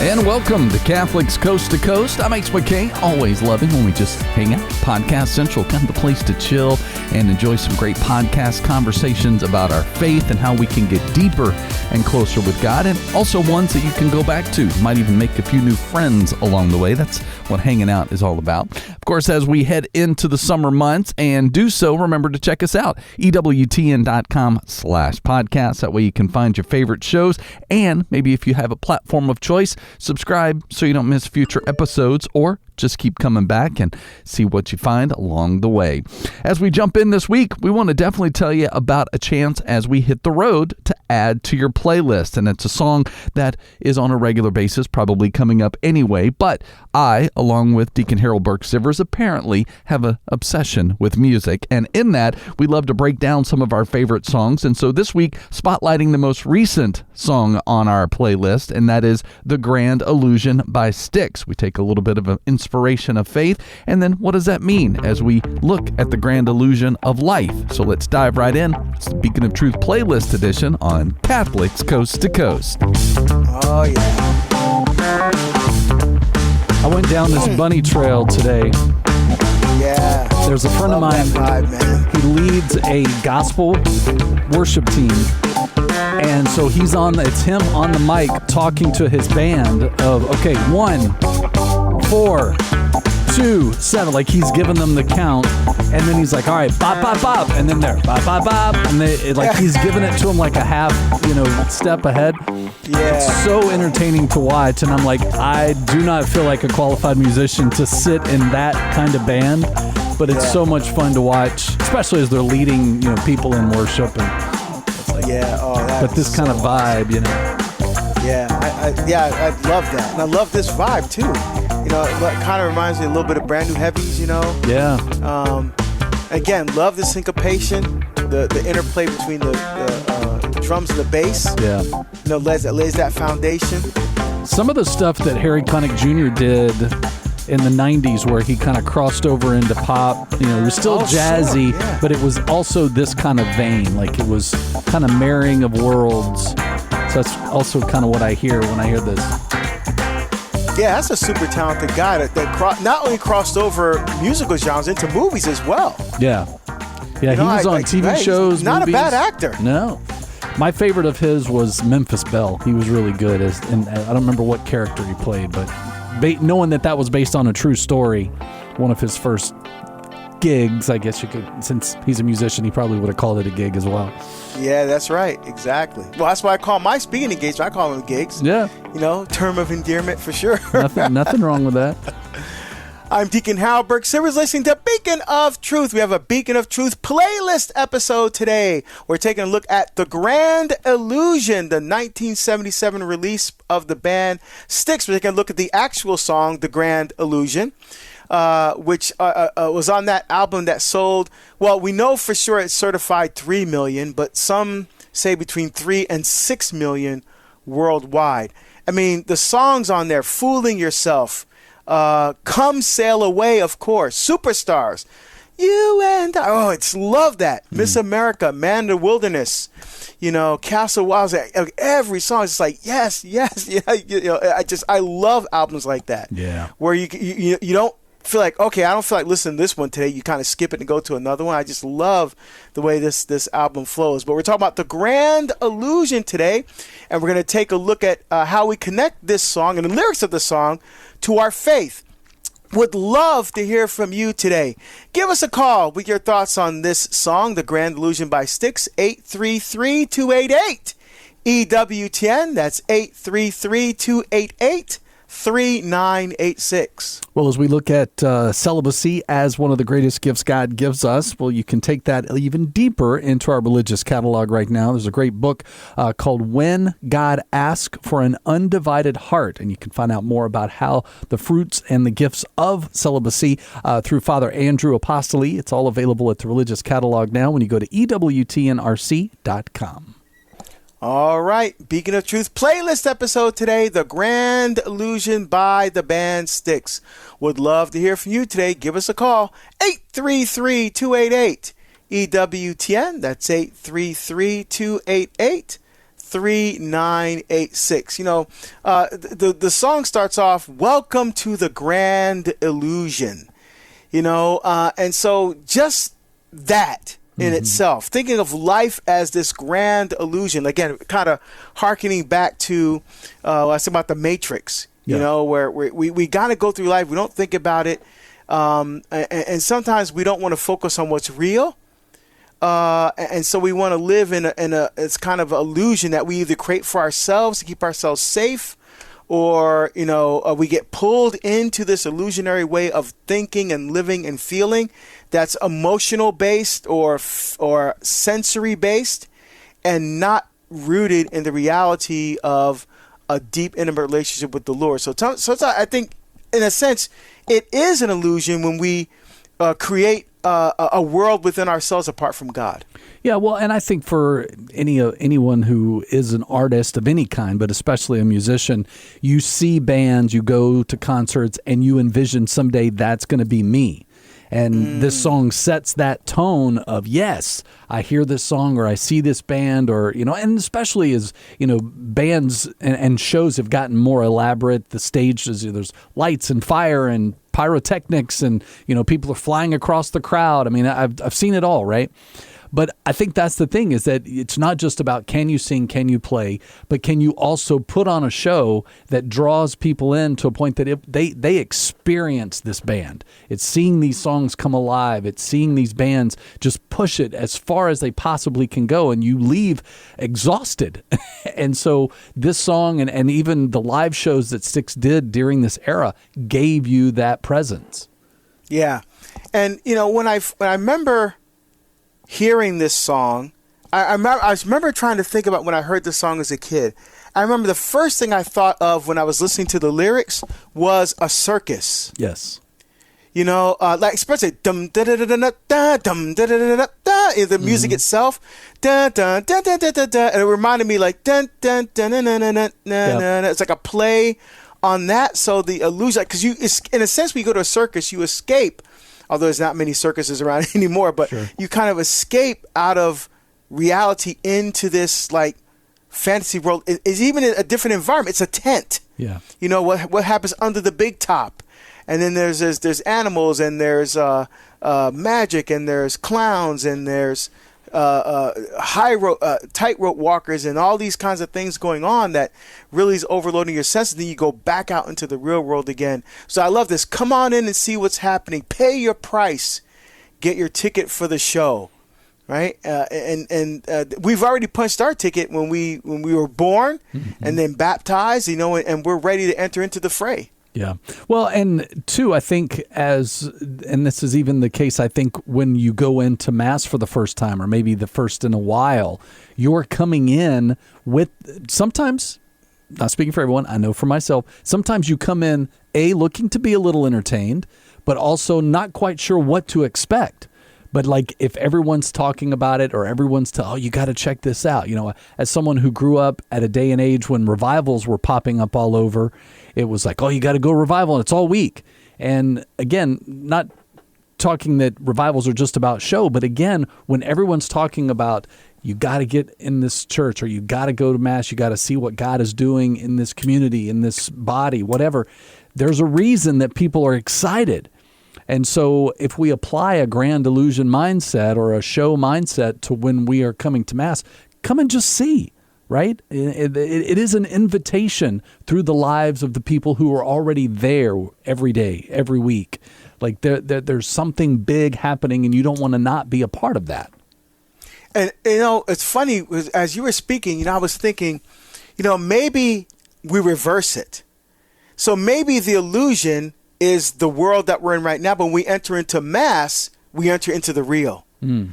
And welcome to Catholics Coast to Coast. I'm H. McKay, always loving when we just hang out. Podcast Central, kind of the place to chill and enjoy some great podcast conversations about our faith and how we can get deeper and closer with God, and also ones that you can go back to. You might even make a few new friends along the way. That's what hanging out is all about. Of course, as we head into the summer months and do so, remember to check us out, EWTN.com/podcast. That way you can find your favorite shows, and maybe if you have a platform of choice, subscribe so you don't miss future episodes, or just keep coming back and see what you find along the way. As we jump in this week, we want to definitely tell you about a chance as we hit the road to add to your playlist. And it's a song that is on a regular basis, probably coming up anyway. But I, along with Deacon Harold Burke-Sivers, apparently have an obsession with music. And in that, we love to break down some of our favorite songs. And so this week, spotlighting the most recent song on our playlist, and that is The Grand Illusion by Styx. We take a little bit of an inspiration of faith, and then what does that mean as we look at the grand illusion of life? So let's dive right in. It's the Beacon of Truth playlist edition on Catholics Coast to Coast. Oh, yeah. I went down this bunny trail today. Yeah. There's a friend of mine. Vibe, man. He leads a gospel worship team. And so it's him on the mic talking to his band of, okay, 1, 4, 2, 7. Like he's giving them the count. And then he's like, all right, bop, bop, bop. And then they're bop, bop, bop. And he's giving it to them like a half, step ahead. Yeah. It's so entertaining to watch. And I'm like, I do not feel like a qualified musician to sit in that kind of band. But it's so much fun to watch, especially as they're leading, people in worship. And it's like, but this kind of vibe, Yeah, I love that. And I love this vibe, too. It kind of reminds me a little bit of Brand New Heavies, Yeah. Again, love the syncopation, the interplay between the drums and the bass. Yeah. Lays that foundation. Some of the stuff that Harry Connick Jr. did in the 90s where he kind of crossed over into pop, it was still jazzy, sure, yeah. But it was also this kind of vein, like it was kind of marrying of worlds. So that's also kind of what I hear when I hear this. Yeah, that's a super talented guy that not only crossed over musical genres into movies as well. Yeah. Yeah, he was on TV shows, not movies. a bad actor. No. My favorite of his was Memphis Belle. He was really good. And I don't remember what character he played, but knowing that was based on a true story, one of his first gigs, I guess you could, since he's a musician, he probably would have called it a gig as well. Yeah, that's right. Exactly. Well, that's why I call my speaking engagements, I call them gigs. Yeah. Term of endearment for sure. Nothing wrong with that. I'm Deacon Harold Burke-Sivers, listening to Beacon of Truth. We have a Beacon of Truth playlist episode today. We're taking a look at The Grand Illusion, the 1977 release of the band Styx. We're taking a look at the actual song, The Grand Illusion, which was on that album that sold, well, we know for sure it's certified 3 million, but some say between 3 and 6 million worldwide. I mean, the songs on there, Fooling Yourself, Come Sail Away, of course, Superstars, You and I, love that. Miss America, Man in the Wilderness, Castle Wilds, every song is like, yes, yeah. I love albums like that. Yeah. Where you don't feel like, okay, I don't feel like listening to this one today. You kind of skip it and go to another one. I just love the way this album flows. But we're talking about The Grand Illusion today, and we're going to take a look at how we connect this song and the lyrics of the song to our faith. Would love to hear from you today. Give us a call with your thoughts on this song, The Grand Illusion by Styx, 833-288. EWTN, that's 833-288-3986. Well, as we look at celibacy as one of the greatest gifts God gives us, well, you can take that even deeper into our religious catalog right now. There's a great book called When God Asks for an Undivided Heart, and you can find out more about how the fruits and the gifts of celibacy through Father Andrew Apostoli. It's all available at the religious catalog now when you go to EWTNRC.com. All right, Beacon of Truth playlist episode today, The Grand Illusion by the band Styx. Would love to hear from you today. Give us a call, 833-288-EWTN. That's 833-288-3986. 3986. The song starts off, "Welcome to the Grand Illusion." And so just that in itself, thinking of life as this grand illusion, again, kind of hearkening back to I said about the Matrix, where we got to go through life. We don't think about it. And sometimes we don't want to focus on what's real. And so we want to live in it's kind of illusion that we either create for ourselves to keep ourselves safe, or, we get pulled into this illusionary way of thinking and living and feeling that's emotional based or sensory based, and not rooted in the reality of a deep, intimate relationship with the Lord. So I think, in a sense, it is an illusion when we create a world within ourselves apart from God. Yeah, well, and I think for anyone who is an artist of any kind, but especially a musician, you see bands, you go to concerts, and you envision someday that's going to be me. And this song sets that tone of, yes, I hear this song or I see this band, or, and especially as, bands and shows have gotten more elaborate. The stages, there's lights and fire and pyrotechnics, and, people are flying across the crowd. I mean, I've seen it all, right? But I think that's the thing, is that it's not just about can you sing, can you play, but can you also put on a show that draws people in to a point that they experience this band. It's seeing these songs come alive. It's seeing these bands just push it as far as they possibly can go, and you leave exhausted. And so this song and even the live shows that Styx did during this era gave you that presence. Yeah. And, when I remember hearing this song, I remember trying to think about when I heard this song as a kid. I remember the first thing I thought of when I was listening to the lyrics was a circus. Yes. Like especially dum da da da da da dum da da da da da, the music itself, da da da da da da da, and it reminded me like dun dun dun dun dun dun dun. It's like a play on that. So the illusion, because in a sense, when you go to a circus, you escape. Although there's not many circuses around anymore, but you kind of escape out of reality into this like fantasy world. It's even a different environment. It's a tent. Yeah. What happens under the big top, and then there's animals, and there's magic, and there's clowns, and there's tightrope walkers, and all these kinds of things going on that really is overloading your senses. Then you go back out into the real world again. So I love this. Come on in and see what's happening. Pay your price. Get your ticket for the show, right? And we've already punched our ticket when we were born, and then baptized, and we're ready to enter into the fray. Yeah. Well, and two, I think and this is even the case, I think when you go into Mass for the first time, or maybe the first in a while, you're coming in with sometimes, not speaking for everyone, I know for myself, sometimes you come in, looking to be a little entertained, but also not quite sure what to expect. But like if everyone's talking about it, or everyone's you got to check this out. As someone who grew up at a day and age when revivals were popping up all over, it was like, you got to go revival, and it's all week. And again, not talking that revivals are just about show, but again, when everyone's talking about you got to get in this church, or you got to go to Mass, you got to see what God is doing in this community, in this body, whatever, there's a reason that people are excited. And so if we apply a grand illusion mindset or a show mindset to when we are coming to Mass, come and just see, right? It is an invitation through the lives of the people who are already there every day, every week. Like there's something big happening, and you don't want to not be a part of that. And, it's funny, as you were speaking, I was thinking, maybe we reverse it. So maybe the illusion is the world that we're in right now, but when we enter into Mass, we enter into the real. Sure.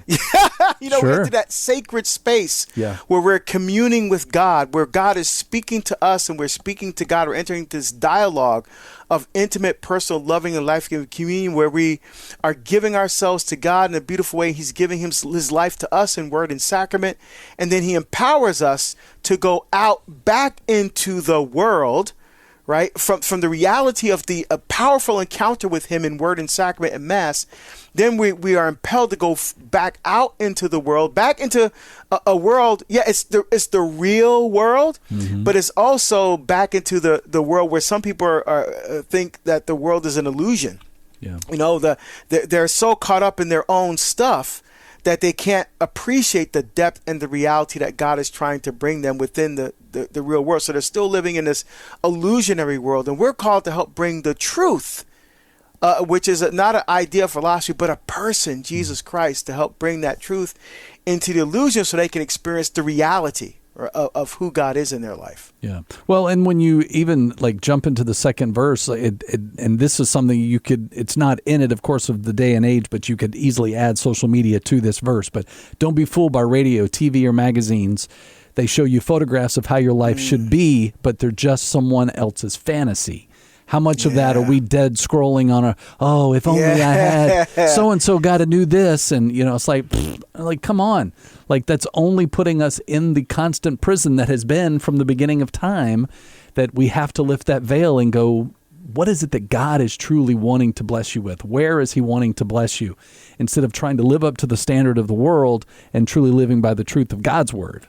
We're into that sacred space where we're communing with God, where God is speaking to us and we're speaking to God. We're entering this dialogue of intimate, personal, loving, and life-giving communion, where we are giving ourselves to God in a beautiful way. He's giving his life to us in word and sacrament, and then he empowers us to go out back into the world, right? From the reality of the powerful encounter with him in word and sacrament and mass, then we are impelled to go back out into the world, back into a world. Yeah, it's the real world, but it's also back into the world where some people are think that the world is an illusion. Yeah. You know, they're so caught up in their own stuff that they can't appreciate the depth and the reality that God is trying to bring them within the real world. So they're still living in this illusionary world. And we're called to help bring the truth, which is not an idea, philosophy, but a person, Jesus Christ, to help bring that truth into the illusion so they can experience the reality of who God is in their life. Yeah. Well, and when you even like jump into the second verse, and this is something you could, it's not in it, of course, of the day and age, but you could easily add social media to this verse. But don't be fooled by radio, TV, or magazines. They show you photographs of how your life should be, but they're just someone else's fantasy. How much of that are we dead scrolling on if only I had so-and-so got to do this. And, you know, it's like, come on. Like, that's only putting us in the constant prison that has been from the beginning of time, that we have to lift that veil and go, what is it that God is truly wanting to bless you with? Where is he wanting to bless you? Instead of trying to live up to the standard of the world and truly living by the truth of God's word.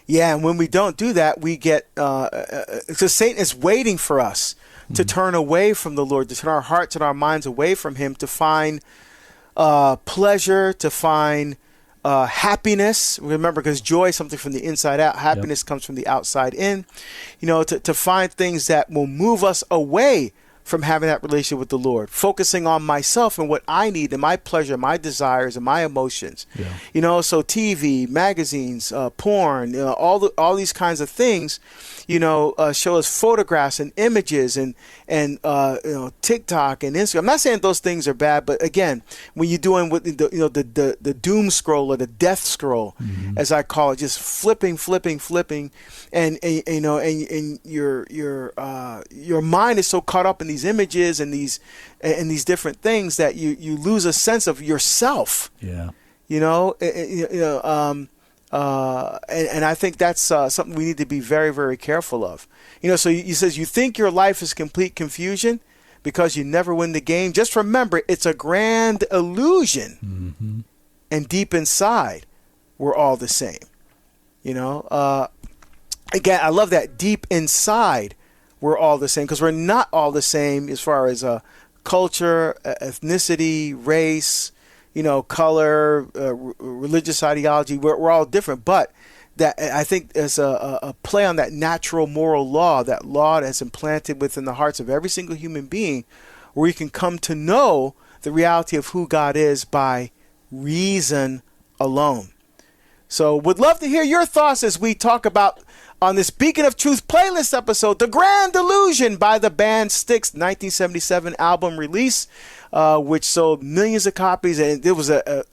Yeah, and when we don't do that, we get, so Satan is waiting for us to turn away from the Lord, to turn our hearts and our minds away from him, to find pleasure, to find happiness. Remember, because joy is something from the inside out. Happiness comes from the outside in. You know, to find things that will move us away from having that relationship with the Lord, focusing on myself and what I need and my pleasure, my desires, and my emotions. Yeah. You know, so TV, magazines, porn, all these kinds of things, you know, show us photographs and images and TikTok and Instagram. I'm not saying those things are bad, but again, when you're doing what the doom scroll or the death scroll, as I call it, just flipping, and you know, and your mind is so caught up in these images and these different things that you lose a sense of yourself. Yeah. You know, and I think that's something we need to be very, very careful of. You know, so he says, you think your life is complete confusion because you never win the game. Just remember, it's a grand illusion. And deep inside, we're all the same. You know, again, I love that. Deep inside, we're all the same, because we're not all the same as far as culture, ethnicity, race, you know, color, religious ideology. We're all different, but that, I think, is a play on that natural moral law, that law that's implanted within the hearts of every single human being, where you can come to know the reality of who God is by reason alone. So would love to hear your thoughts as we talk about, on this Beacon of Truth playlist episode, The Grand Illusion by the band Styx, 1977 album release, which sold millions of copies. And it was a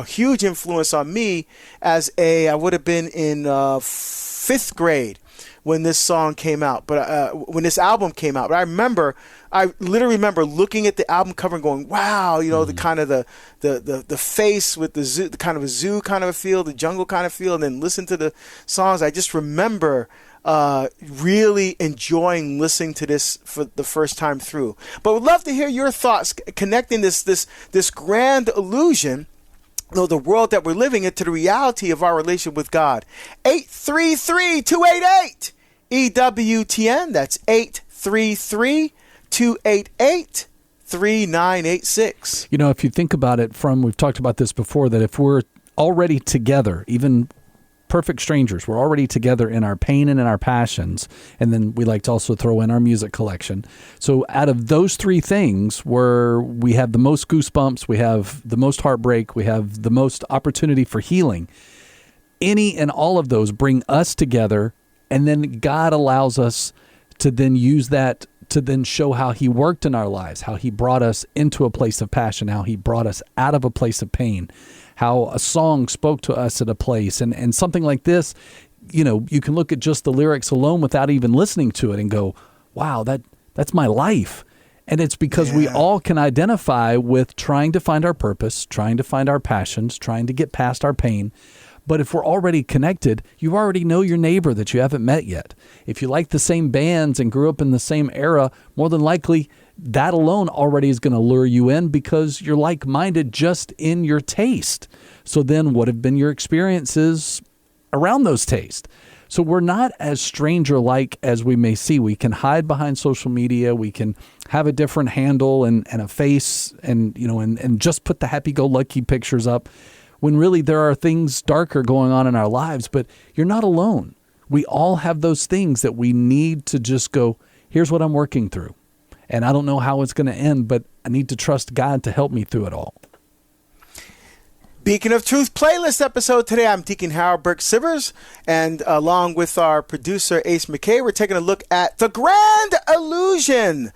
huge influence on me as I would have been in 5th grade when this song came out, when this album came out. But I literally remember looking at the album cover and going, wow, you know, the kind of the face with the zoo, the kind of a zoo kind of a feel, the jungle kind of feel, and then listen to the songs. I just remember really enjoying listening to this for the first time through. But would love to hear your thoughts connecting this grand illusion, the world that we're living in, to the reality of our relationship with God. 833-288 EWTN. That's 833-288-3986. You know, if you think about it, we've talked about this before, that if we're already together, even perfect strangers, we're already together in our pain and in our passions, and then we like to also throw in our music collection. So out of those three things, where we have the most goosebumps, we have the most heartbreak, we have the most opportunity for healing, any and all of those bring us together, and then God allows us to then use that to then show how he worked in our lives, how he brought us into a place of passion, how he brought us out of a place of pain, how a song spoke to us at a place. And something like this, you know, you can look at just the lyrics alone without even listening to it and go, wow, that's my life. And it's because we all can identify with trying to find our purpose, trying to find our passions, trying to get past our pain. But if we're already connected, you already know your neighbor that you haven't met yet. If you like the same bands and grew up in the same era, more than likely that alone already is going to lure you in because you're like-minded just in your taste. So then what have been your experiences around those tastes? So we're not as stranger-like as we may see. We can hide behind social media. We can have a different handle and a face and just put the happy-go-lucky pictures up when really there are things darker going on in our lives. But you're not alone. We all have those things that we need to just go, here's what I'm working through. And I don't know how it's going to end, but I need to trust God to help me through it all. Beacon of Truth playlist episode today. I'm Deacon Howard Burke-Sivers, and along with our producer Ace McKay, we're taking a look at The Grand Illusion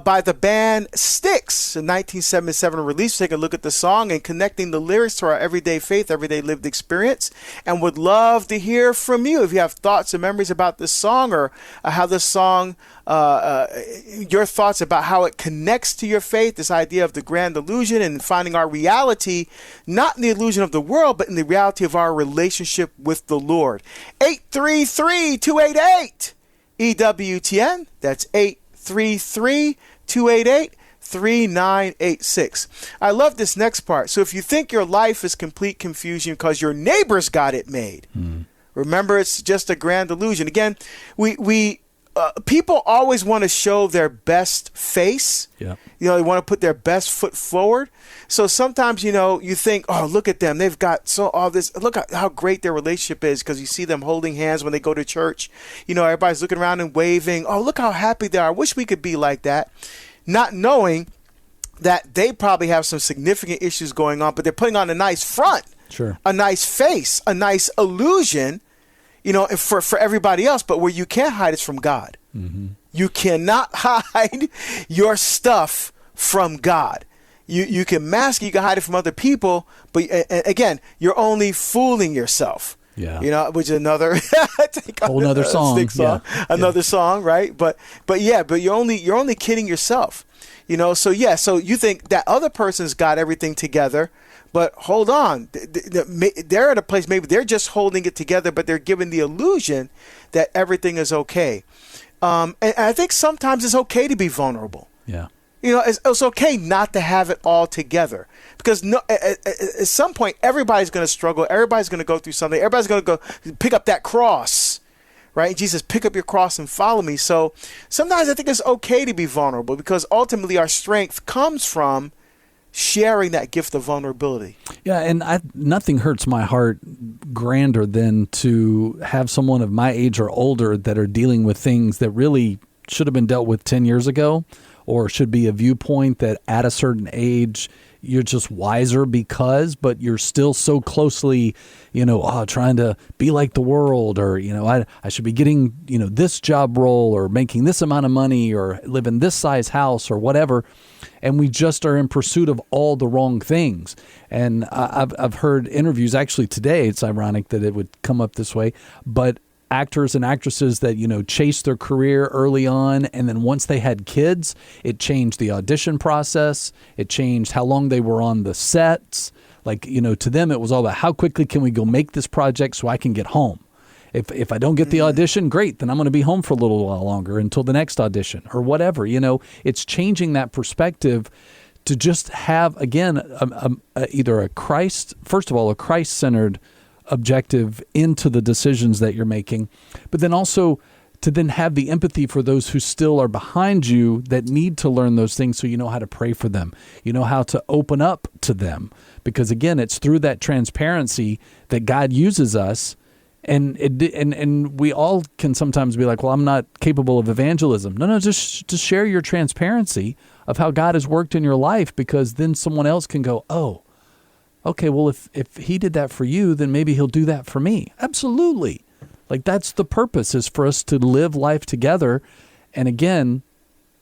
by the band Styx, a 1977 release. We're taking a look at the song and connecting the lyrics to our everyday faith, everyday lived experience, and would love to hear from you if you have thoughts and memories about this song or how this song, your thoughts about how it connects to your faith, this idea of the grand illusion and finding our reality, not in the illusion of the world, but in the reality of our relationship with the Lord. 833-288-EWTN. That's 833-288-3986. I love this next part. So if you think your life is complete confusion because your neighbors got it made, remember it's just a grand illusion. Again, people always want to show their best face. Yeah. They want to put their best foot forward. So sometimes, you think, oh, look at them. They've got all this. Look at how great their relationship is because you see them holding hands when they go to church. Everybody's looking around and waving. Oh, look how happy they are. I wish we could be like that. Not knowing that they probably have some significant issues going on, but they're putting on a nice front, Sure, a nice face, a nice illusion, for everybody else. But where you can't hide is from God. Mm-hmm. You cannot hide your stuff from God. You can mask it, you can hide it from other people, but again, you're only fooling yourself. Yeah. Which is another whole another song. Another song, right? But you're only kidding yourself. So you think that other person's got everything together, but hold on. They're at a place, maybe they're just holding it together, but they're given the illusion that everything is okay. And I think sometimes it's okay to be vulnerable. Yeah. It's okay not to have it all together because at some point, everybody's going to struggle. Everybody's going to go through something. Everybody's going to go pick up that cross, right? And Jesus, pick up your cross and follow me. So sometimes I think it's okay to be vulnerable because ultimately our strength comes from sharing that gift of vulnerability. Yeah, and nothing hurts my heart grander than to have someone of my age or older that are dealing with things that really should have been dealt with 10 years ago, or should be a viewpoint that at a certain age you're just wiser but you're still so closely, trying to be like the world, or, I should be getting, this job role or making this amount of money or live in this size house or whatever. And we just are in pursuit of all the wrong things. And I've heard interviews actually today. It's ironic that it would come up this way, but actors and actresses that, chased their career early on, and then once they had kids, it changed the audition process. It changed how long they were on the sets. Like, to them, it was all about how quickly can we go make this project so I can get home. If I don't get the audition, great, then I'm going to be home for a little while longer until the next audition or whatever. It's changing that perspective to just have, again, either a Christ-centered objective into the decisions that you're making, but then also to then have the empathy for those who still are behind you that need to learn those things, so you know how to pray for them, you know how to open up to them, because again, it's through that transparency that God uses us. And we all can sometimes be like, well, I'm not capable of evangelism. No, just share your transparency of how God has worked in your life, because then someone else can go, oh, okay, well, if he did that for you, then maybe he'll do that for me. Absolutely. Like, that's the purpose, is for us to live life together. And again,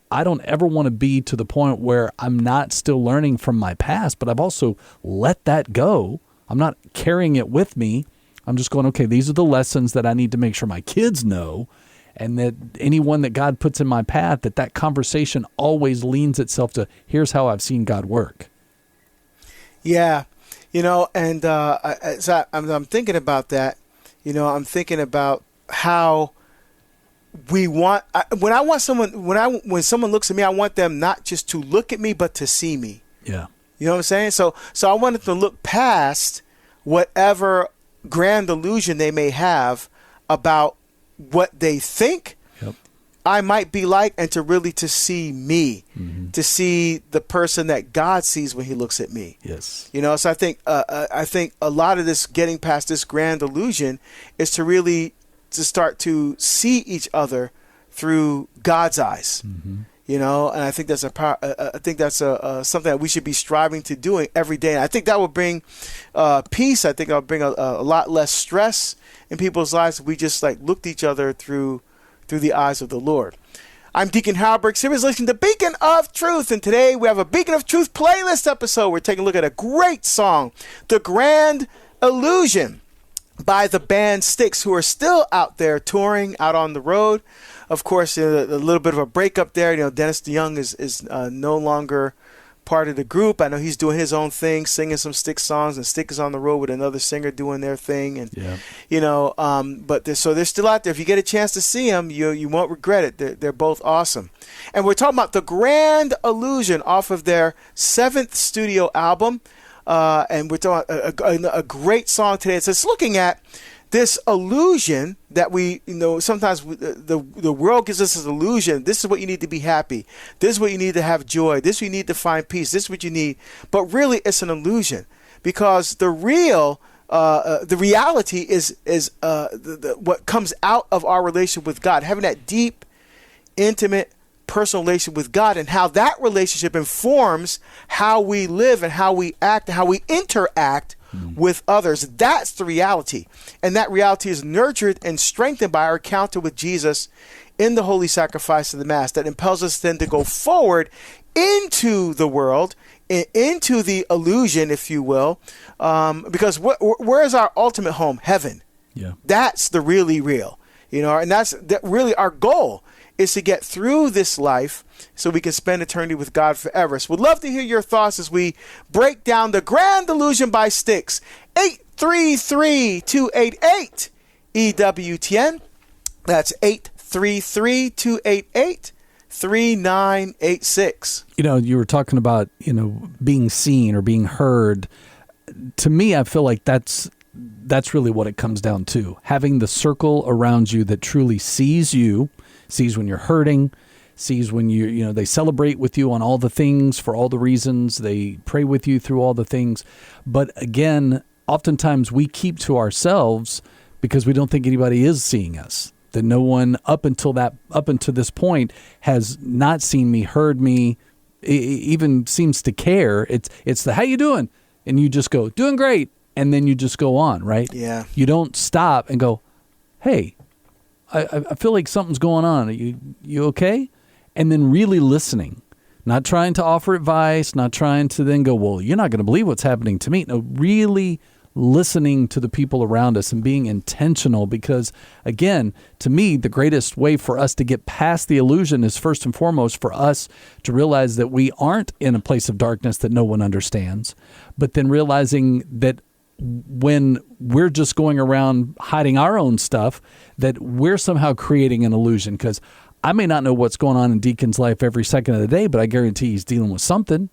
I don't ever want to be to the point where I'm not still learning from my past, but I've also let that go. I'm not carrying it with me. I'm just going, okay, these are the lessons that I need to make sure my kids know, and that anyone that God puts in my path, that conversation always leans itself to, here's how I've seen God work. Yeah. And I'm thinking about that. I'm thinking about how when someone looks at me, I want them not just to look at me, but to see me. Yeah. You know what I'm saying? So I wanted to look past whatever grand illusion they may have about what they think I might be like, and to see me, to see the person that God sees when he looks at me. Yes. So I think a lot of this, getting past this grand illusion, is to start to see each other through God's eyes. And I think that's something that we should be striving to doing every day. And I think that will bring peace. I think that will bring a lot less stress in people's lives if we just looked each other through the eyes of the Lord. I'm Deacon Halberg. Series listening to Beacon of Truth, and today we have a Beacon of Truth playlist episode. We're taking a look at a great song, "The Grand Illusion," by the band Styx, who are still out there touring out on the road. Of course, a little bit of a breakup there. Dennis DeYoung is no longer part of the group. I know he's doing his own thing, singing some Styx songs, and Styx is on the road with another singer doing their thing. And but they're still out there. If you get a chance to see them, you won't regret it. They're both awesome. And we're talking about "The Grand Illusion" off of their 7th studio album. And we're talking a great song today. It's looking at this illusion that we, sometimes the world gives us this illusion. This is what you need to be happy. This is what you need to have joy. This is what you need to find peace. This is what you need. But really, it's an illusion, because the reality is what comes out of our relationship with God, having that deep, intimate, personal relationship with God, and how that relationship informs how we live and how we act and how we interact with others. That's the reality. And that reality is nurtured and strengthened by our encounter with Jesus in the holy sacrifice of the Mass, that impels us then to go forward into the world, into the illusion, if you will, because where is our ultimate home? Heaven. Yeah. That's the really real, and that's really our goal, is to get through this life so we can spend eternity with God forever. So we'd love to hear your thoughts as we break down "The Grand Illusion" by Styx. 833-288 EWTN. That's 833-288-3986. You were talking about, being seen or being heard. To me, I feel like that's really what it comes down to. Having the circle around you that truly sees you, sees when you're hurting, sees when they celebrate with you on all the things for all the reasons, they pray with you through all the things. But again, oftentimes we keep to ourselves because we don't think anybody is seeing us. That no one up until this point has not seen me, heard me, even seems to care. It's the "how you doing?" and you just go, "Doing great," and then you just go on, right? Yeah. You don't stop and go, "Hey, I feel like something's going on. Are you okay?" And then really listening, not trying to offer advice, not trying to then go, "Well, you're not going to believe what's happening to me." No, really listening to the people around us and being intentional, because again, to me, the greatest way for us to get past the illusion is first and foremost for us to realize that we aren't in a place of darkness that no one understands, but then realizing that when we're just going around hiding our own stuff, that we're somehow creating an illusion. Because I may not know what's going on in Deacon's life every second of the day, but I guarantee he's dealing with something.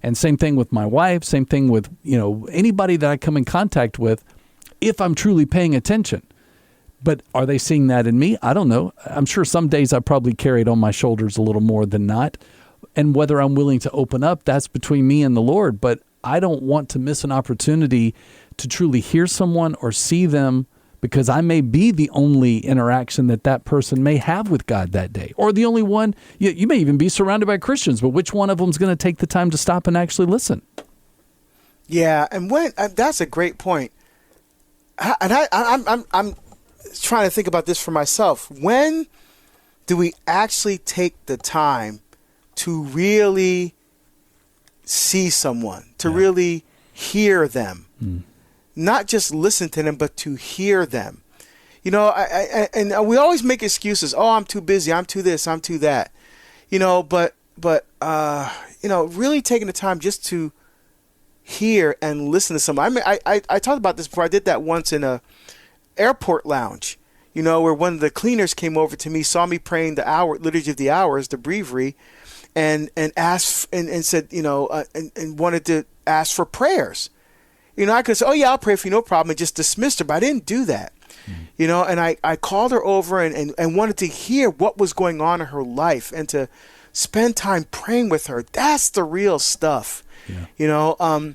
And same thing with my wife, same thing with, anybody that I come in contact with, if I'm truly paying attention. But are they seeing that in me? I don't know. I'm sure some days I probably carry it on my shoulders a little more than not. And whether I'm willing to open up, that's between me and the Lord. But I don't want to miss an opportunity to truly hear someone or see them, because I may be the only interaction that person may have with God that day, or the only one. You may even be surrounded by Christians, but which one of them is going to take the time to stop and actually listen? Yeah, and that's a great point. And I'm trying to think about this for myself. When do we actually take the time to really see someone, to really hear them? Not just listen to them, but to hear them. And we always make excuses. "Oh, I'm too busy. I'm too this. I'm too that." But really taking the time just to hear and listen to someone. I mean, I talked about this before. I did that once in a airport lounge, where one of the cleaners came over to me, saw me praying the Liturgy of the Hours, the breviary, and asked and said, and wanted to ask for prayers. I could say, oh yeah, I'll pray for you, no problem, and just dismissed her, but I didn't do that. And I called her over and wanted to hear what was going on in her life and to spend time praying with her. That's the real stuff, and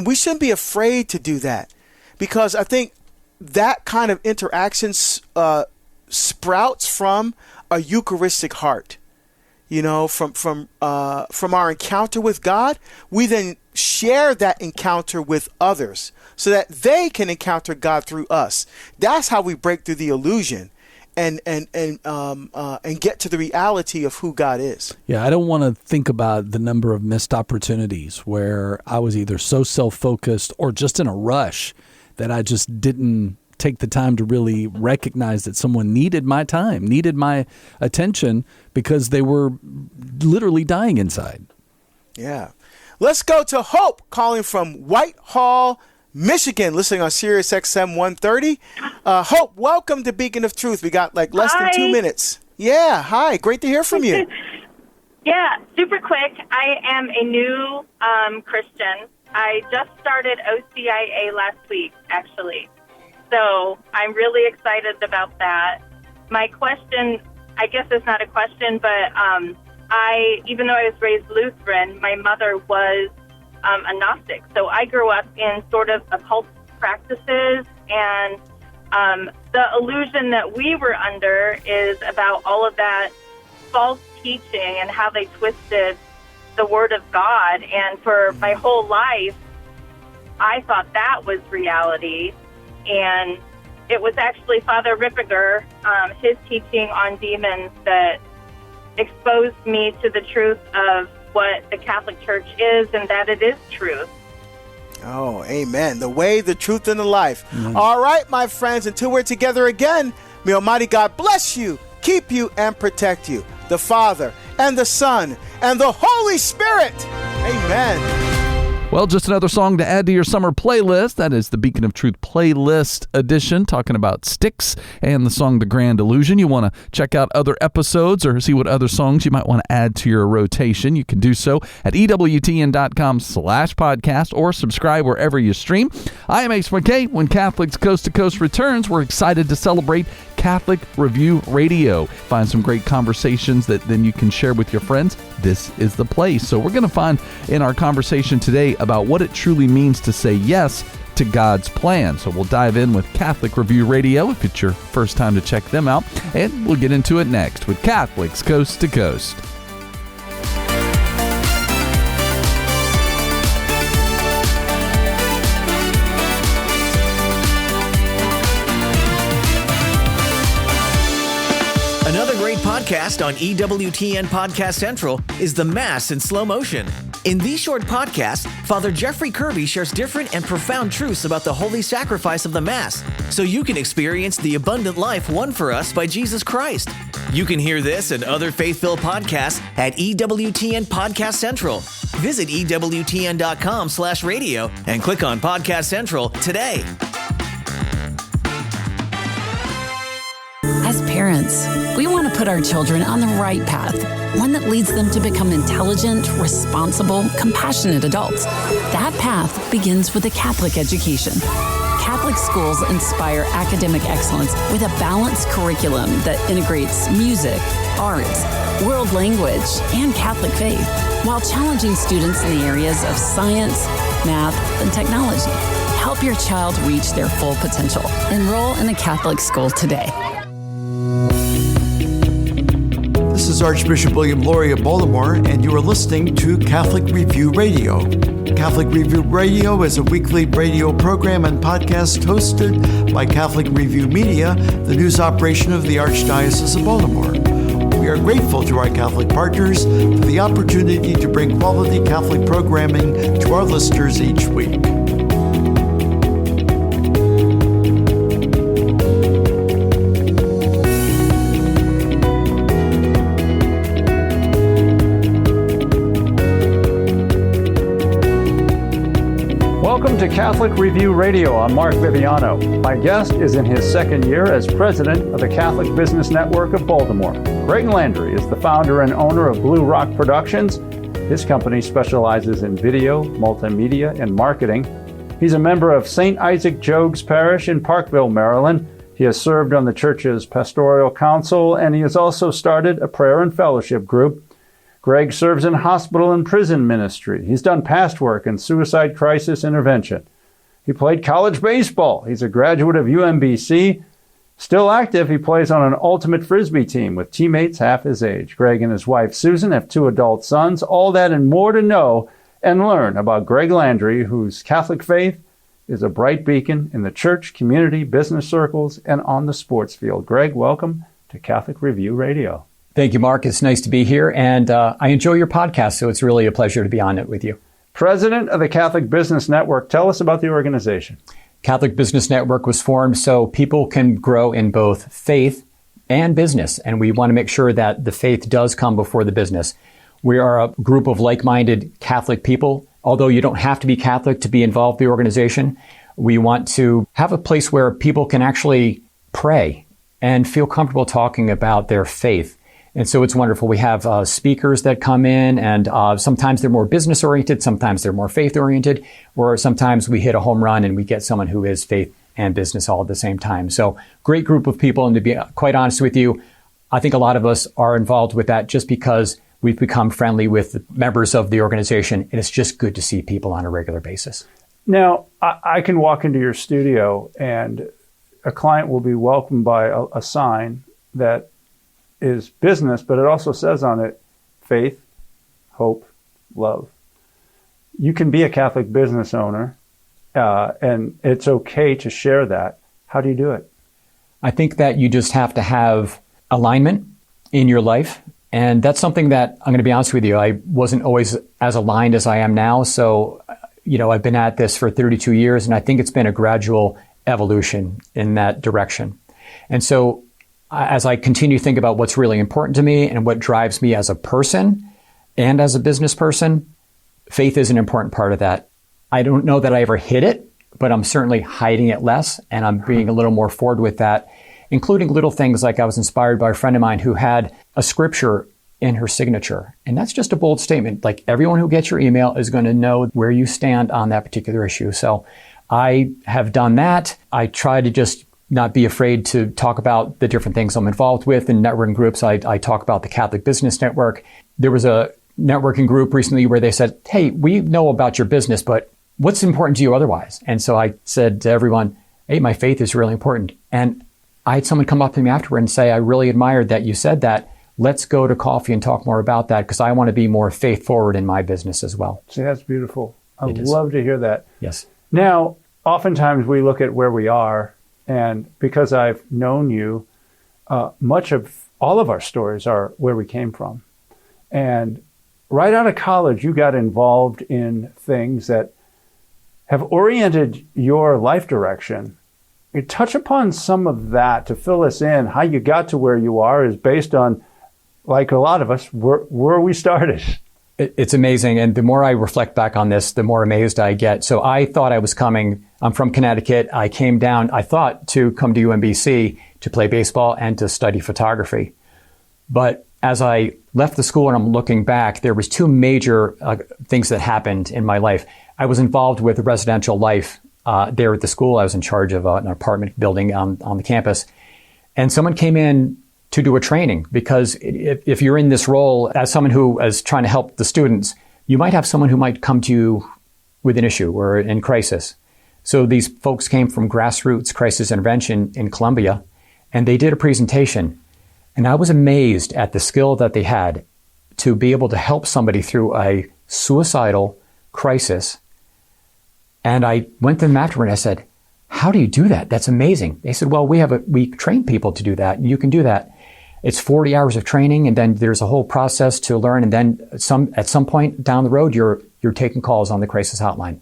we shouldn't be afraid to do that, because I think that kind of interaction sprouts from a Eucharistic heart. From our encounter with God, we then share that encounter with others so that they can encounter God through us. That's how we break through the illusion and get to the reality of who God is. Yeah, I don't want to think about the number of missed opportunities where I was either so self-focused or just in a rush that I just didn't take the time to really recognize that someone needed my time, needed my attention, because they were literally dying inside. Yeah. Let's go to Hope calling from Whitehall, Michigan, listening on Sirius XM 130. Hope, welcome to Beacon of Truth. We got less than 2 minutes. Yeah, hi. Great to hear from you. Yeah, super quick. I am a new Christian. I just started OCIA last week, actually. So I'm really excited about that. My question, I guess it's not a question, but even though I was raised Lutheran, my mother was a Gnostic. So I grew up in sort of occult practices, and the illusion that we were under is about all of that false teaching and how they twisted the Word of God. And for my whole life, I thought that was reality. And it was actually Father Ripperger, his teaching on demons, that exposed me to the truth of what the Catholic Church is, and that it is truth. Oh, amen. The way, the truth, and the life. All right, my friends, until we're together again, may Almighty God bless you, keep you, and protect you. The Father, and the Son, and the Holy Spirit. Amen. Well, just another song to add to your summer playlist. That is the Beacon of Truth playlist edition, talking about Styx and the song The Grand Illusion. You want to check out other episodes or see what other songs you might want to add to your rotation. You can do so at EWTN.com/podcast or subscribe wherever you stream. I am Ace McKay. When Catholics Coast to Coast returns, we're excited to celebrate Catholic Review Radio. Find some great conversations that then you can share with your friends. This is the place. So we're going to find in our conversation today about what it truly means to say yes to God's plan. So we'll dive in with Catholic Review Radio if it's your first time to check them out. And we'll get into it next with Catholics Coast to Coast. Another great podcast on EWTN Podcast Central is The Mass in Slow Motion. In these short podcasts, Father Jeffrey Kirby shares different and profound truths about the holy sacrifice of the Mass, so you can experience the abundant life won for us by Jesus Christ. You can hear this and other faith-filled podcasts at EWTN Podcast Central. Visit EWTN.com/radio and click on Podcast Central today. As parents, we want to put our children on the right path, one that leads them to become intelligent, responsible, compassionate adults. That path begins with a Catholic education. Catholic schools inspire academic excellence with a balanced curriculum that integrates music, arts, world language, and Catholic faith, while challenging students in the areas of science, math, and technology. Help your child reach their full potential. Enroll in a Catholic school today. This is Archbishop William Lori of Baltimore, and you are listening to Catholic Review Radio. Catholic Review Radio is a weekly radio program and podcast hosted by Catholic Review Media, the news operation of the Archdiocese of Baltimore. We are grateful to our Catholic partners for the opportunity to bring quality Catholic programming to our listeners each week. to Catholic Review Radio. I'm Mark Viviano. My guest is in his second year as president of the Catholic Business Network of Baltimore. Greg Landry is the founder and owner of Blue Rock Productions. His company specializes in video, multimedia, and marketing. He's a member of St. Isaac Jogues Parish in Parkville, Maryland. He has served on the church's pastoral council, and he has also started a prayer and fellowship group. Greg serves in hospital and prison ministry. He's done past work in suicide crisis intervention. He played college baseball. He's a graduate of UMBC. Still active, he plays on an ultimate Frisbee team with teammates half his age. Greg and his wife Susan have 2 adult sons. All that and more to know and learn about Greg Landry, whose Catholic faith is a bright beacon in the church, community, business circles, and on the sports field. Greg, welcome to Catholic Review Radio. Thank you, Mark. It's nice to be here, and I enjoy your podcast, so it's really a pleasure to be on it with you. President of the Catholic Business Network, tell us about the organization. Catholic Business Network was formed so people can grow in both faith and business, and we want to make sure that the faith does come before the business. We are a group of like-minded Catholic people. Although you don't have to be Catholic to be involved in the organization, we want to have a place where people can actually pray and feel comfortable talking about their faith. And so it's wonderful. We have speakers that come in, and sometimes they're more business-oriented, sometimes they're more faith-oriented, or sometimes we hit a home run and we get someone who is faith and business all at the same time. So great group of people, and to be quite honest with you, I think a lot of us are involved with that just because we've become friendly with the members of the organization, and it's just good to see people on a regular basis. Now, I can walk into your studio, and a client will be welcomed by a sign that is business, but it also says on it, faith, hope, love. You can be a Catholic business owner, and it's okay to share that. How do you do it? I think that you just have to have alignment in your life. And that's something that, I'm going to be honest with you, I wasn't always as aligned as I am now. So, I've been at this for 32 years, and I think it's been a gradual evolution in that direction. And so as I continue to think about what's really important to me and what drives me as a person and as a business person, faith is an important part of that. I don't know that I ever hit it, but I'm certainly hiding it less, and I'm being a little more forward with that, including little things like I was inspired by a friend of mine who had a scripture in her signature. And that's just a bold statement. Like, everyone who gets your email is going to know where you stand on that particular issue. So I have done that. I try to just not be afraid to talk about the different things I'm involved with. In networking groups, I talk about the Catholic Business Network. There was a networking group recently where they said, hey, we know about your business, but what's important to you otherwise? And so I said to everyone, hey, my faith is really important. And I had someone come up to me afterward and say, I really admired that you said that. Let's go to coffee and talk more about that, because I want to be more faith forward in my business as well. See, that's beautiful. I love to hear that. Yes. Now, oftentimes we look at where we are, and because I've known you, much of all of our stories are where we came from. And right out of college, you got involved in things that have oriented your life direction. You touch upon some of that to fill us in. How you got to where you are is based on, like a lot of us, where we started. It's amazing. And the more I reflect back on this, the more amazed I get. So I thought I was coming. I'm from Connecticut. I came down, I thought, to come to UMBC to play baseball and to study photography. But as I left the school and I'm looking back, there was 2 major things that happened in my life. I was involved with residential life there at the school. I was in charge of an apartment building on the campus. And someone came in to do a training, because if you're in this role as someone who is trying to help the students, you might have someone who might come to you with an issue or in crisis. So these folks came from Grassroots Crisis Intervention in Columbia, and they did a presentation. And I was amazed at the skill that they had to be able to help somebody through a suicidal crisis. And I went to them afterward and I said, how do you do that? That's amazing. They said, well, we train people to do that, and you can do that. It's 40 hours of training, and then there's a whole process to learn. And then at some point down the road, you're taking calls on the crisis hotline.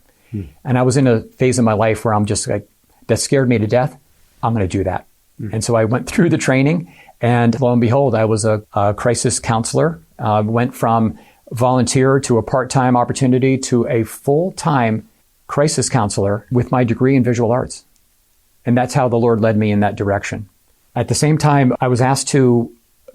And I was in a phase of my life where I'm just like, that scared me to death. I'm going to do that. And so I went through the training, and lo and behold, I was a crisis counselor. Went from volunteer to a part-time opportunity to a full-time crisis counselor with my degree in visual arts. And that's how the Lord led me in that direction. At the same time, I was asked to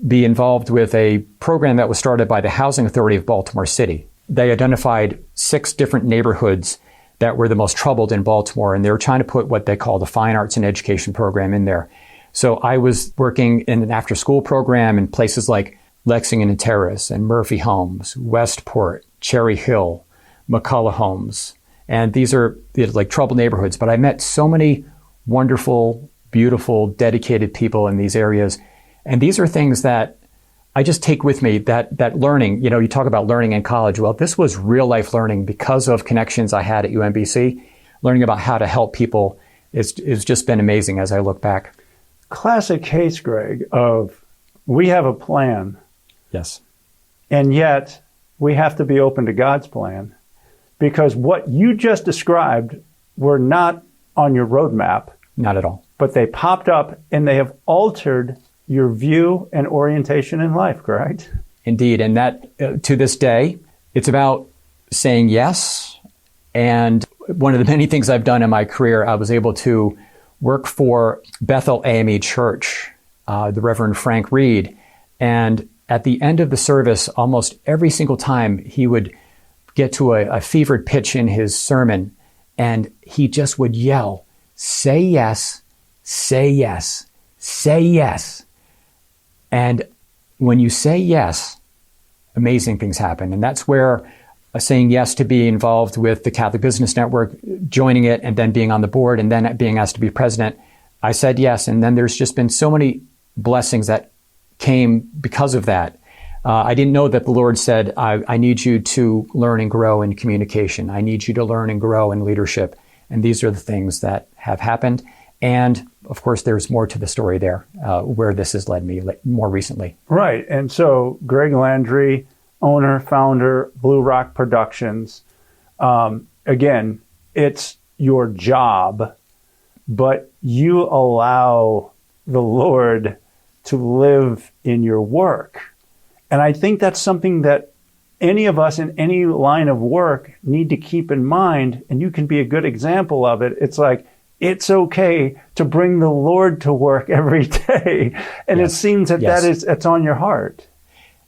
be involved with a program that was started by the Housing Authority of Baltimore City. They identified 6 different neighborhoods that were the most troubled in Baltimore, and they were trying to put what they call the Fine Arts and Education program in there. So I was working in an after-school program in places like Lexington and Terrace and Murphy Homes, Westport, Cherry Hill, McCullough Homes. And these are like troubled neighborhoods. But I met so many wonderful, beautiful, dedicated people in these areas. And these are things that I just take with me, that learning. You know, you talk about learning in college. Well, this was real life learning because of connections I had at UMBC. Learning about how to help people is just been amazing as I look back. Classic case, Greg, of we have a plan. Yes. And yet we have to be open to God's plan, because what you just described were not on your roadmap. Not at all. But they popped up and they have altered your view and orientation in life, correct? Indeed. And that, to this day, it's about saying yes. And one of the many things I've done in my career, I was able to work for Bethel AME Church, the Reverend Frank Reed. And at the end of the service, almost every single time, he would get to a fevered pitch in his sermon, and he just would yell, "Say yes, say yes, say yes." And when you say yes, amazing things happen. And that's where saying yes to be involved with the Catholic Business Network, joining it, and then being on the board, and then being asked to be president, I said yes. And then there's just been so many blessings that came because of that. I didn't know that the Lord said, I need you to learn and grow in communication. I need you to learn and grow in leadership. And these are the things that have happened. And of course, there's more to the story there, where this has led me more recently. Right. And so Greg Landry, owner, founder, Blue Rock Productions. Again, it's your job, but you allow the Lord to live in your work. And I think that's something that any of us in any line of work need to keep in mind. And you can be a good example of it. It's like, it's okay to bring the Lord to work every day. And Yes. it seems that it's on your heart.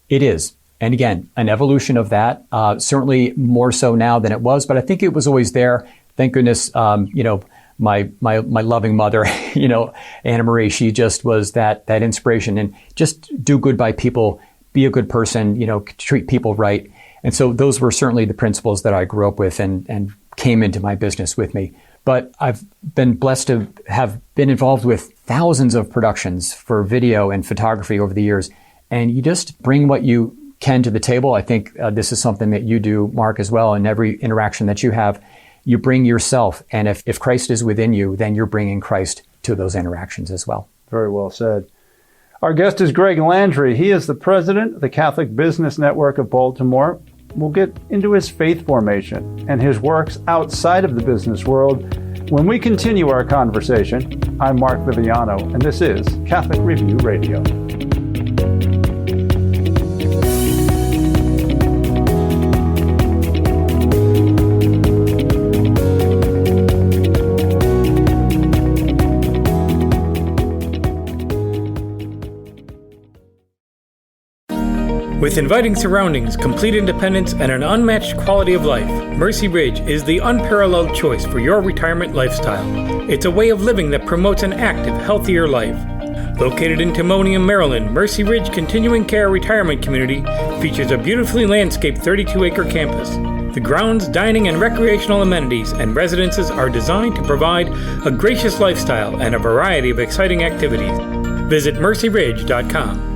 It is. And again, an evolution of that, certainly more so now than it was, but I think it was always there. Thank goodness, my loving mother, Anna Marie, she just was that inspiration, and just do good by people, be a good person, treat people right. And so those were certainly the principles that I grew up with and came into my business with me. But I've been blessed to have been involved with thousands of productions for video and photography over the years. And you just bring what you can to the table. I think this is something that you do, Mark, as well. In every interaction that you have, you bring yourself. And if Christ is within you, then you're bringing Christ to those interactions as well. Very well said. Our guest is Greg Landry. He is the president of the Catholic Business Network of Baltimore. We'll get into his faith formation and his works outside of the business world when we continue our conversation. I'm Mark Viviano, and this is Catholic Review Radio. With inviting surroundings, complete independence, and an unmatched quality of life, Mercy Ridge is the unparalleled choice for your retirement lifestyle. It's a way of living that promotes an active, healthier life. Located in Timonium, Maryland, Mercy Ridge Continuing Care Retirement Community features a beautifully landscaped 32-acre campus. The grounds, dining, and recreational amenities and residences are designed to provide a gracious lifestyle and a variety of exciting activities. Visit mercyridge.com.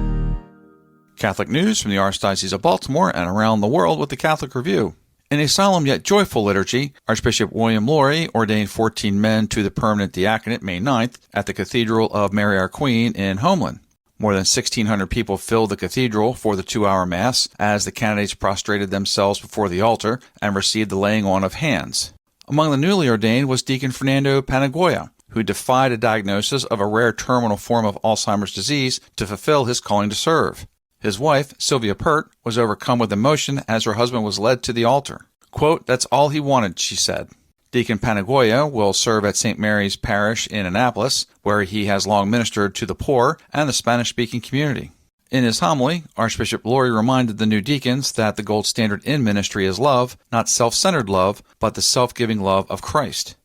Catholic news from the Archdiocese of Baltimore and around the world with the Catholic Review. In a solemn yet joyful liturgy, Archbishop William Lori ordained 14 men to the permanent diaconate May 9th at the Cathedral of Mary Our Queen in Homeland. More than 1,600 people filled the cathedral for the 2-hour Mass as the candidates prostrated themselves before the altar and received the laying on of hands. Among the newly ordained was Deacon Fernando Panagoya, who defied a diagnosis of a rare terminal form of Alzheimer's disease to fulfill his calling to serve. His wife, Sylvia Pert, was overcome with emotion as her husband was led to the altar. Quote, "That's all he wanted," she said. Deacon Panagoya will serve at St. Mary's Parish in Annapolis, where he has long ministered to the poor and the Spanish-speaking community. In his homily, Archbishop Lori reminded the new deacons that the gold standard in ministry is love, not self-centered love, but the self-giving love of Christ.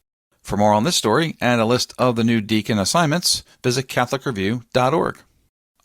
For more on this story and a list of the new deacon assignments, visit CatholicReview.org.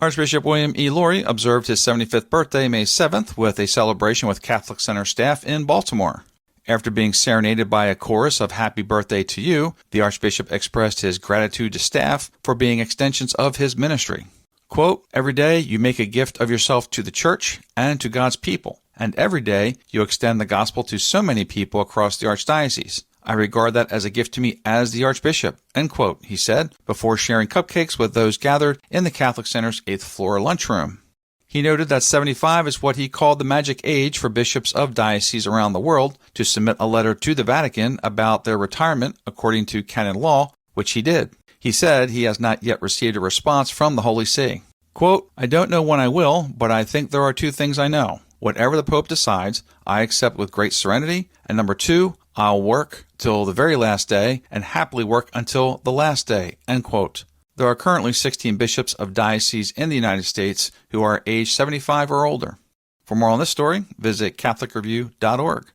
Archbishop William E. Lori observed his 75th birthday May 7th with a celebration with Catholic Center staff in Baltimore. After being serenaded by a chorus of Happy Birthday to You, the Archbishop expressed his gratitude to staff for being extensions of his ministry. Quote, "Every day you make a gift of yourself to the Church and to God's people, and every day you extend the gospel to so many people across the Archdiocese. I regard that as a gift to me as the Archbishop," end quote, he said, before sharing cupcakes with those gathered in the Catholic Center's 8th floor lunchroom. He noted that 75 is what he called the magic age for bishops of dioceses around the world to submit a letter to the Vatican about their retirement according to canon law, which he did. He said he has not yet received a response from the Holy See. Quote, "I don't know when I will, but I think there are two things I know. Whatever the Pope decides, I accept with great serenity, and number two, I'll work till the very last day and happily work until the last day," end quote. There are currently 16 bishops of dioceses in the United States who are age 75 or older. For more on this story, visit CatholicReview.org.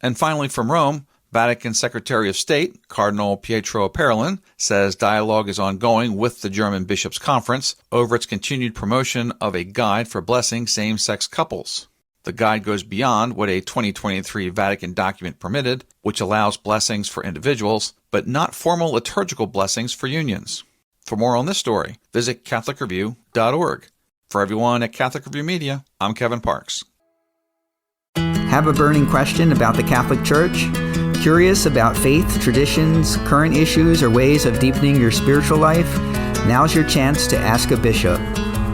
And finally from Rome, Vatican Secretary of State, Cardinal Pietro Parolin, says dialogue is ongoing with the German Bishops' Conference over its continued promotion of a guide for blessing same-sex couples. The guide goes beyond what a 2023 Vatican document permitted, which allows blessings for individuals, but not formal liturgical blessings for unions. For more on this story, visit CatholicReview.org. For everyone at Catholic Review Media, I'm Kevin Parks. Have a burning question about the Catholic Church? Curious about faith, traditions, current issues, or ways of deepening your spiritual life? Now's your chance to ask a bishop.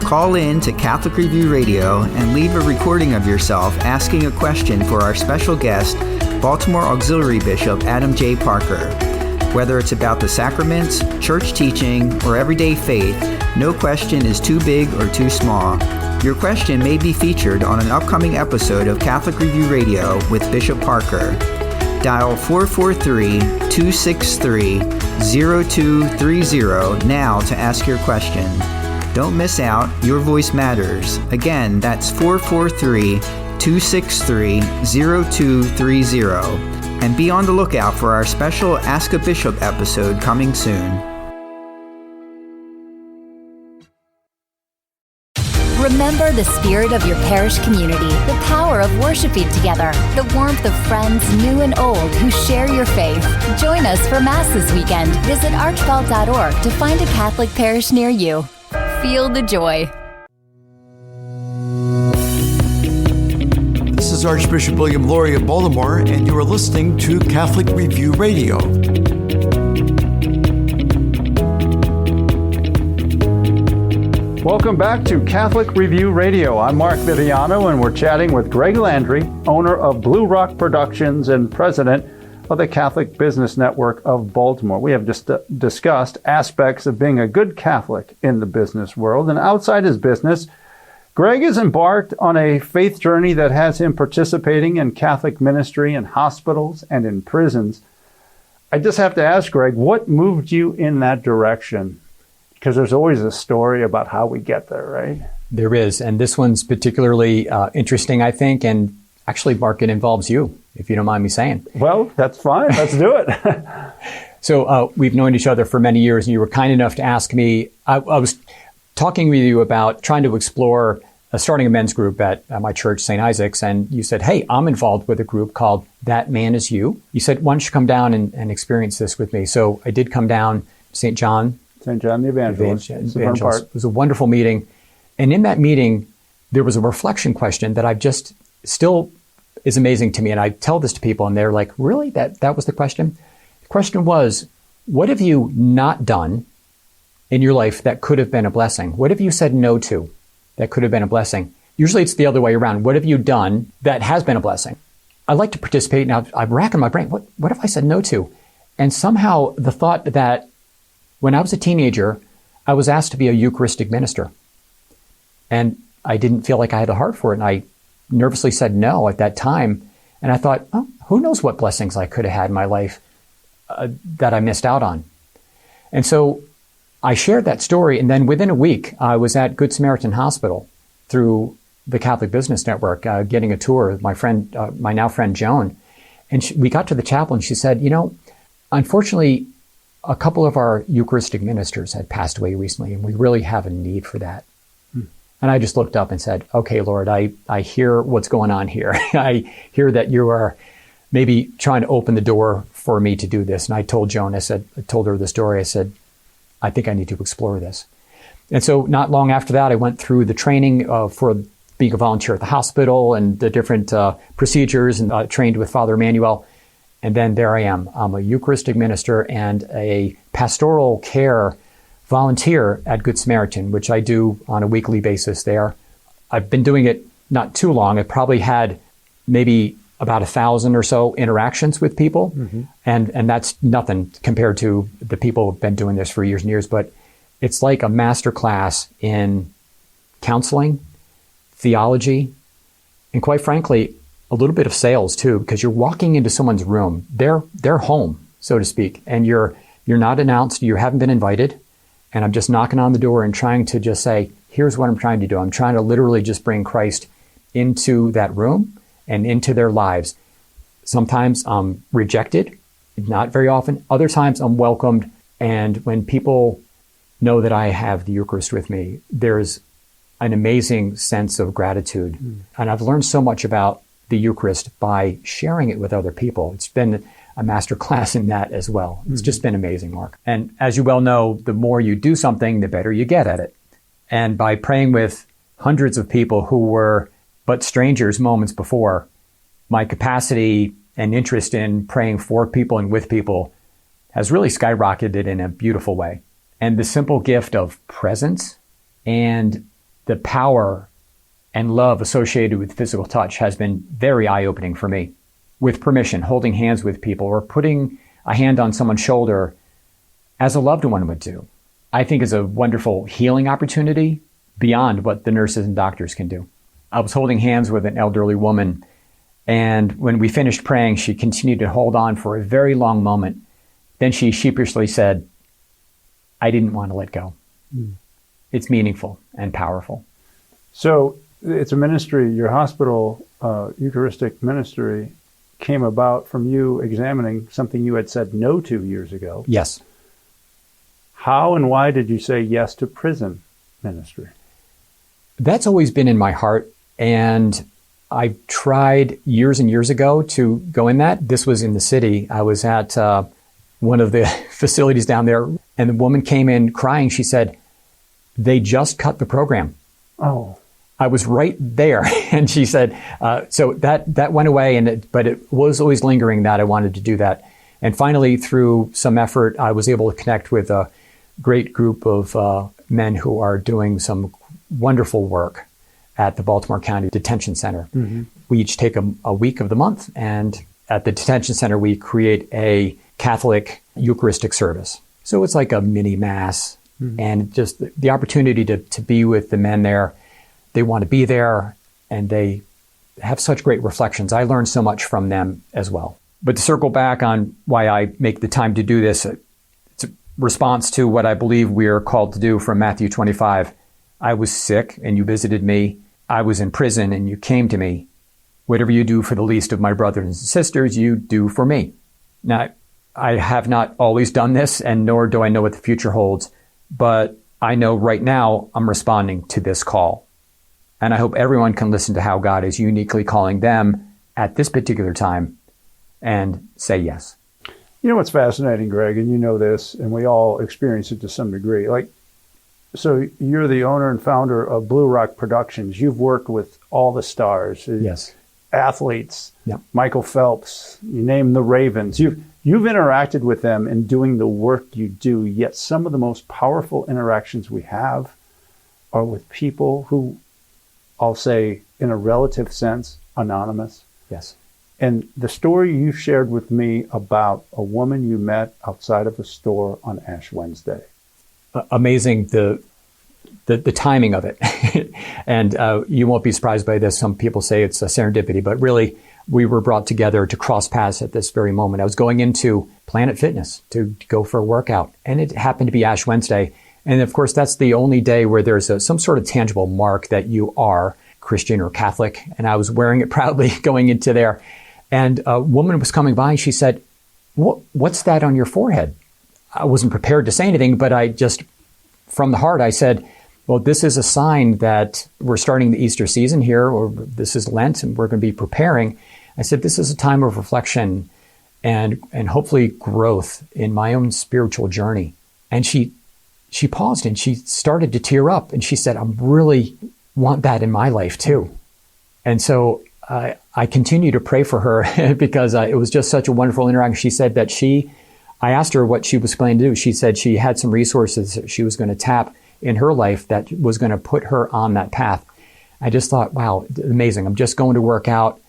Call in to Catholic Review Radio and leave a recording of yourself asking a question for our special guest, Baltimore Auxiliary Bishop Adam J. Parker. Whether it's about the sacraments, church teaching, or everyday faith, no question is too big or too small. Your question may be featured on an upcoming episode of Catholic Review Radio with Bishop Parker. Dial 443-263-0230 now to ask your question. Don't miss out. Your voice matters. Again, that's 443-263-0230. And be on the lookout for our special Ask a Bishop episode coming soon. Remember the spirit of your parish community, the power of worshiping together, the warmth of friends new and old who share your faith. Join us for Mass this weekend. Visit archbell.org to find a Catholic parish near you. Feel the joy. This is Archbishop William Lori of Baltimore, and you are listening to Catholic Review Radio. Welcome back to Catholic Review Radio. I'm Mark Viviano, and we're chatting with Greg Landry, owner of Blue Rock Productions and president of the Catholic Business Network of Baltimore. We have just discussed aspects of being a good Catholic in the business world. And outside his business, Greg has embarked on a faith journey that has him participating in Catholic ministry in hospitals and in prisons. I just have to ask, Greg, what moved you in that direction? Because there's always a story about how we get there, right? There is. And this one's particularly interesting, I think. And actually, Mark, it involves you, if you don't mind me saying. Well, that's fine. Let's do it. So we've known each other for many years, and you were kind enough to ask me. I was talking with you about trying to explore starting a men's group at my church, St. Isaac's. And you said, hey, I'm involved with a group called That Man Is You. You said, why don't you come down and experience this with me? So I did come down, St. John the Evangelist. It was a wonderful meeting. And in that meeting, there was a reflection question that I've just still is amazing to me. And I tell this to people and they're like, really? That was the question? The question was, what have you not done in your life that could have been a blessing? What have you said no to that could have been a blessing? Usually it's the other way around. What have you done that has been a blessing? I like to participate. Now I'm racking my brain. What have I said no to? And somehow the thought that when I was a teenager, I was asked to be a Eucharistic minister. And I didn't feel like I had the heart for it. And I nervously said no at that time. And I thought, oh, who knows what blessings I could have had in my life that I missed out on. And so I shared that story, and then within a week, I was at Good Samaritan Hospital through the Catholic Business Network, getting a tour with my friend, my now friend Joan. And we got to the chapel, and she said, unfortunately, a couple of our Eucharistic ministers had passed away recently, and we really have a need for that. And I just looked up and said, okay, Lord, I hear what's going on here. I hear that you are maybe trying to open the door for me to do this. And I told Joan, I told her the story. I said, I think I need to explore this. And so not long after that, I went through the training for being a volunteer at the hospital and the different procedures, and trained with Father Emmanuel. And then there I am. I'm a Eucharistic minister and a pastoral care volunteer at Good Samaritan, which I do on a weekly basis there. I've been doing it not too long. I've probably had maybe about 1,000 or so interactions with people. And that's nothing compared to the people who've been doing this for years and years. But it's like a master class in counseling, theology, and quite frankly, a little bit of sales too, because you're walking into someone's room, their home, so to speak, and you're not announced, you haven't been invited, and I'm just knocking on the door and trying to just say, here's what I'm trying to do. I'm trying to literally just bring Christ into that room and into their lives. Sometimes I'm rejected, not very often. Other times I'm welcomed, and when people know that I have the Eucharist with me, there's an amazing sense of gratitude. And I've learned so much about the Eucharist by sharing it with other people. It's been a master class in that as well. It's just been amazing, Mark. And as you well know, the more you do something, the better you get at it. And by praying with hundreds of people who were but strangers moments before, my capacity and interest in praying for people and with people has really skyrocketed in a beautiful way. And the simple gift of presence and the power and love associated with physical touch has been very eye-opening for me. With permission, holding hands with people or putting a hand on someone's shoulder as a loved one would do, I think is a wonderful healing opportunity beyond what the nurses and doctors can do. I was holding hands with an elderly woman, and when we finished praying, she continued to hold on for a very long moment. Then she sheepishly said, I didn't want to let go. It's meaningful and powerful. So it's a ministry, your hospital Eucharistic ministry came about from you examining something you had said no to years ago. Yes. How and why did you say yes to prison ministry? That's always been in my heart, and I tried years and years ago to go in that. This was in the city. I was at one of the facilities down there, and the woman came in crying. She said, they just cut the program. Oh. I was right there. And she said, so that went away, but it was always lingering that I wanted to do that. And finally, through some effort, I was able to connect with a great group of men who are doing some wonderful work at the Baltimore County Detention Center. We each take a week of the month, and at the detention center, we create a Catholic Eucharistic service. So it's like a mini mass, and just the opportunity to be with the men there. They want to be there, and they have such great reflections. I learned so much from them as well. But to circle back on why I make the time to do this, it's a response to what I believe we are called to do from Matthew 25. I was sick, and you visited me. I was in prison, and you came to me. Whatever you do for the least of my brothers and sisters, you do for me. Now, I have not always done this, and nor do I know what the future holds, but I know right now I'm responding to this call. And I hope everyone can listen to how God is uniquely calling them at this particular time and say yes. You know what's fascinating, Greg, and you know this, and we all experience it to some degree. So you're the owner and founder of Blue Rock Productions. You've worked with all the stars. Yes. Athletes. Yep. Michael Phelps. You name the Ravens. You've interacted with them in doing the work you do, yet some of the most powerful interactions we have are with people who, I'll say, in a relative sense, anonymous. Yes. And the story you shared with me about a woman you met outside of a store on Ash Wednesday. Amazing, the timing of it. And you won't be surprised by this. Some people say it's a serendipity, but really, we were brought together to cross paths at this very moment. I was going into Planet Fitness to go for a workout, and it happened to be Ash Wednesday. And of course, that's the only day where there's some sort of tangible mark that you are Christian or Catholic. And I was wearing it proudly going into there. And a woman was coming by and she said, "What's that on your forehead?" I wasn't prepared to say anything, but I just, from the heart, I said, "Well, this is a sign that we're starting the Easter season here, or this is Lent, and we're going to be preparing." I said, "This is a time of reflection and hopefully growth in my own spiritual journey." And she paused and she started to tear up and she said, "I really want that in my life too." And so I continue to pray for her because it was just such a wonderful interaction. She said that I asked her what she was going to do. She said she had some resources that she was going to tap in her life that was going to put her on that path. I just thought, wow, amazing. I'm just going to work out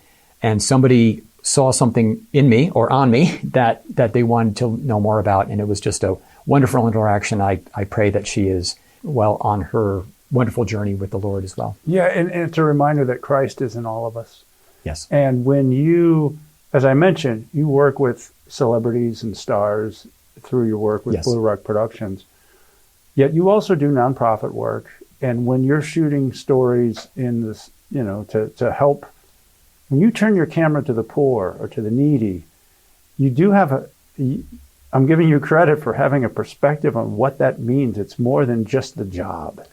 and somebody saw something in me or on me that they wanted to know more about. And it was just a wonderful interaction. I pray that she is well on her wonderful journey with the Lord as well. Yeah, and it's a reminder that Christ is in all of us. Yes. And when you, as I mentioned, you work with celebrities and stars through your work with Blue Rock Productions, yet you also do nonprofit work. And when you're shooting stories in this, to help, when you turn your camera to the poor or to the needy, you do have I'm giving you credit for having a perspective on what that means. It's more than just the job.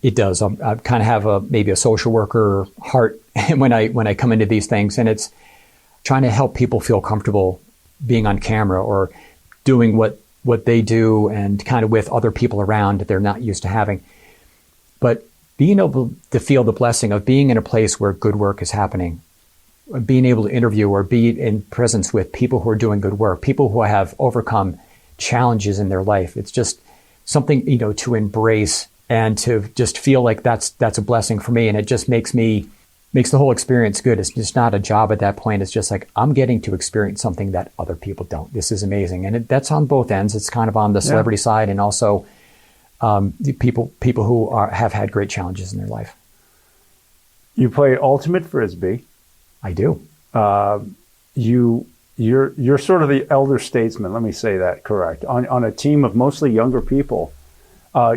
It does. I kind of have maybe a social worker heart when I come into these things, and it's trying to help people feel comfortable being on camera or doing what they do and kind of with other people around that they're not used to having. But being able to feel the blessing of being in a place where good work is happening, being able to interview or be in presence with people who are doing good work, people who have overcome challenges in their life. It's just something, to embrace and to just feel like that's a blessing for me. And it just makes the whole experience good. It's just not a job at that point. It's just like, I'm getting to experience something that other people don't. This is amazing. And that's on both ends. It's kind of on the celebrity side and also the people who have had great challenges in their life. You play Ultimate Frisbee. I do. You're sort of the elder statesman. Let me say that correct. On a team of mostly younger people,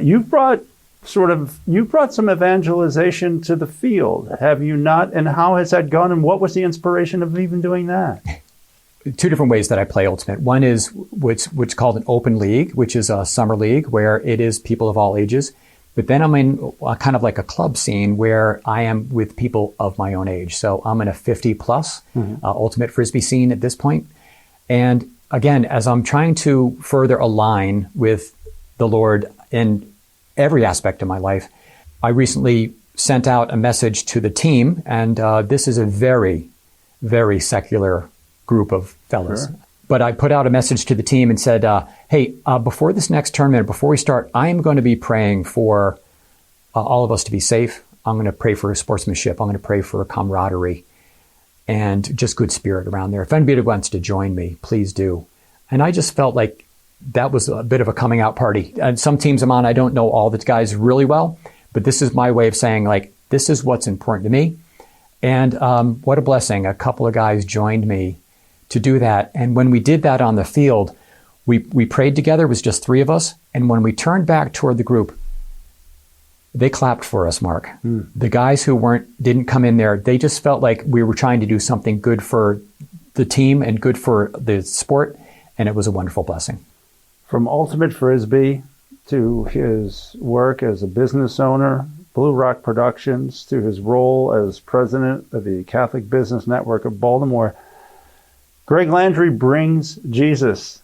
you've brought some evangelization to the field, have you not? And how has that gone? And what was the inspiration of even doing that? Two different ways that I play Ultimate. One is what's called an open league, which is a summer league where it is people of all ages. But then I'm in kind of like a club scene where I am with people of my own age. So I'm in a 50 plus Ultimate Frisbee scene at this point. And again, as I'm trying to further align with the Lord in every aspect of my life, I recently sent out a message to the team. And this is a very, very secular group of fellas. Sure. But I put out a message to the team and said, hey, before this next tournament, before we start, I am going to be praying for all of us to be safe. I'm going to pray for sportsmanship. I'm going to pray for camaraderie and just good spirit around there. If anybody wants to join me, please do. And I just felt like that was a bit of a coming out party. And some teams I'm on, I don't know all the guys really well, but this is my way of saying, like, this is what's important to me. And what a blessing. A couple of guys joined me to do that. And when we did that on the field, we prayed together. It was just three of us. And when we turned back toward the group, they clapped for us, Mark. The guys who didn't come in there, they just felt like we were trying to do something good for the team and good for the sport. And it was a wonderful blessing. From Ultimate Frisbee to his work as a business owner, Blue Rock Productions, to his role as president of the Catholic Business Network of Baltimore, Greg Landry brings Jesus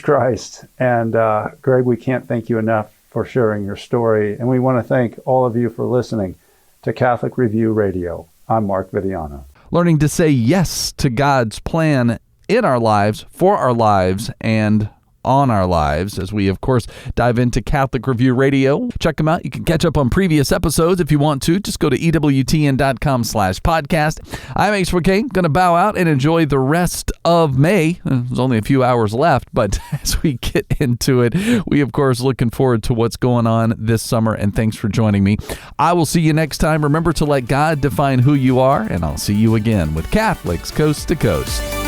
Christ. And Greg, we can't thank you enough for sharing your story. And we want to thank all of you for listening to Catholic Review Radio. I'm Mark Vidiano. Learning to say yes to God's plan in our lives, for our lives, and on our lives as we, of course, dive into Catholic Review Radio. Check them out. You can catch up on previous episodes if you want to. Just go to EWTN.com/podcast. I'm HBK, going to bow out and enjoy the rest of May. There's only a few hours left, but as we get into it, we, of course, looking forward to what's going on this summer, and thanks for joining me. I will see you next time. Remember to let God define who you are, and I'll see you again with Catholics Coast to Coast.